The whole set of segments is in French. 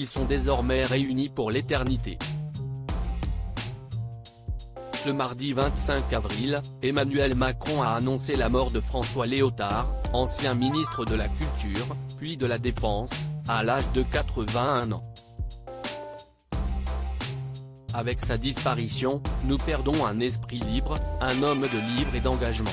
ils sont désormais réunis pour l'éternité. Ce mardi 25 avril, Emmanuel Macron a annoncé la mort de François Léotard, ancien ministre de la Culture, puis de la Défense, à l'âge de 81 ans. Avec sa disparition, nous perdons un esprit libre, un homme de livre et d'engagement.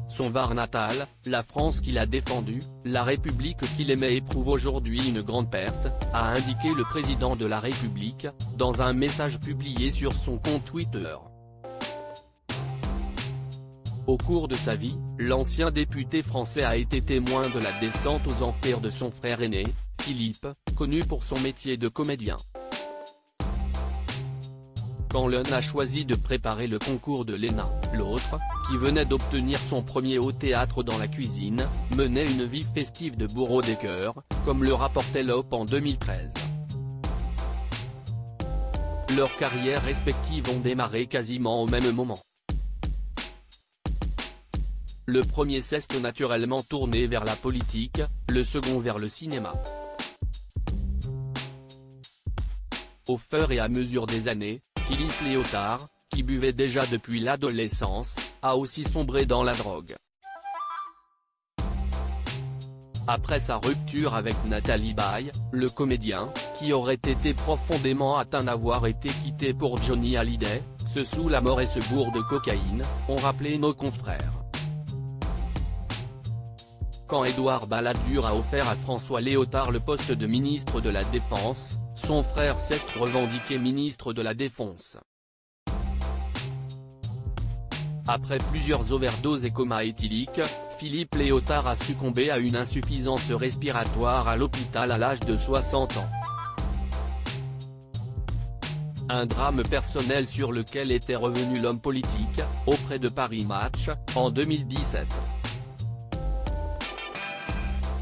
Son Var natal, la France qu'il a défendue, la République qu'il aimait éprouve aujourd'hui une grande perte, a indiqué le président de la République, dans un message publié sur son compte Twitter. Au cours de sa vie, l'ancien député français a été témoin de la descente aux enfers de son frère aîné, Philippe, connu pour son métier de comédien. Quand l'un a choisi de préparer le concours de l'ENA, l'autre, qui venait d'obtenir son premier au théâtre dans la cuisine, menait une vie festive de bourreau des cœurs, comme le rapportait l'OP en 2013. Leurs carrières respectives ont démarré quasiment au même moment. Le premier s'est naturellement tourné vers la politique, le second vers le cinéma. Au fur et à mesure des années, Philippe Léotard, qui buvait déjà depuis l'adolescence, a aussi sombré dans la drogue. Après sa rupture avec Nathalie Baye, le comédien, qui aurait été profondément atteint d'avoir été quitté pour Johnny Hallyday, se saoule à mort et se bourre de cocaïne, ont rappelé nos confrères. Quand Édouard Balladur a offert à François Léotard le poste de ministre de la Défense, son frère s'est revendiqué ministre de la Défense. Après plusieurs overdoses et coma éthylique, Philippe Léotard a succombé à une insuffisance respiratoire à l'hôpital à l'âge de 60 ans. Un drame personnel sur lequel était revenu l'homme politique, auprès de Paris Match, en 2017.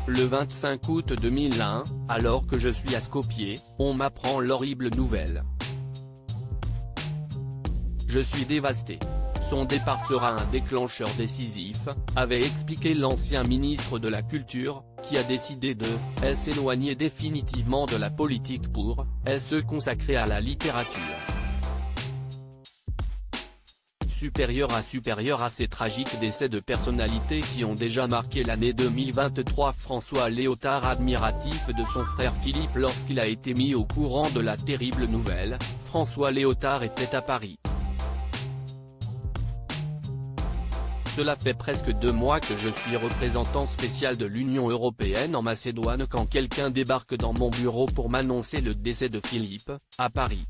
Le 25 août 2001, alors que je suis à Skopje, on m'apprend l'horrible nouvelle. Je suis dévasté. Son départ sera un déclencheur décisif, avait expliqué l'ancien ministre de la Culture, qui a décidé de s'éloigner définitivement de la politique pour se consacrer à la littérature. Supérieur à ces tragiques décès de personnalités qui ont déjà marqué l'année 2023, François Léotard admiratif de son frère Philippe lorsqu'il a été mis au courant de la terrible nouvelle, François Léotard était à Paris. Cela fait presque 2 mois que je suis représentant spécial de l'Union européenne en Macédoine quand quelqu'un débarque dans mon bureau pour m'annoncer le décès de Philippe, à Paris.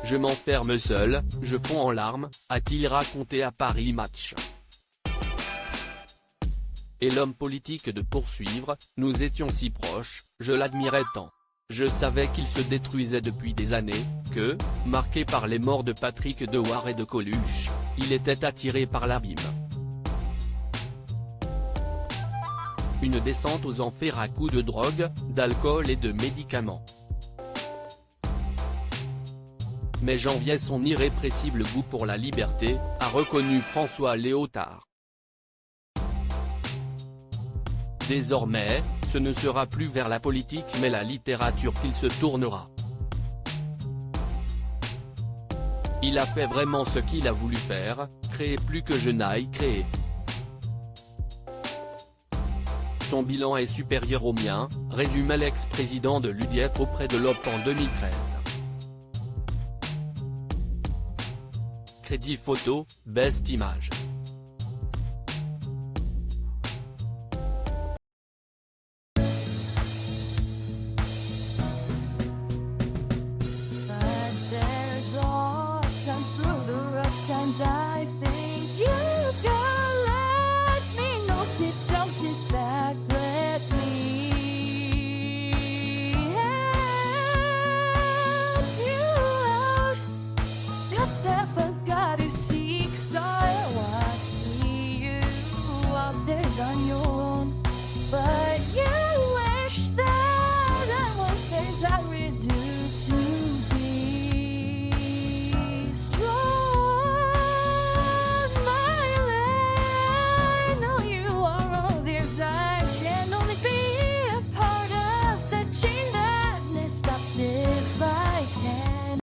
Je m'enferme seul, je fonds en larmes, a-t-il raconté à Paris Match. Et l'homme politique de poursuivre, nous étions si proches, je l'admirais tant. Je savais qu'il se détruisait depuis des années, que, marqué par les morts de Patrick Dewar et de Coluche, il était attiré par l'abîme. Une descente aux enfers à coups de drogue, d'alcool et de médicaments. Mais j'enviais son irrépressible goût pour la liberté, a reconnu François Léotard. Désormais, ce ne sera plus vers la politique mais la littérature qu'il se tournera. Il a fait vraiment ce qu'il a voulu faire, créer plus que je n'aille créer. Son bilan est supérieur au mien, résumait l'ex-président de l'UDF auprès de l'OP en 2013. Crédit photo, best image.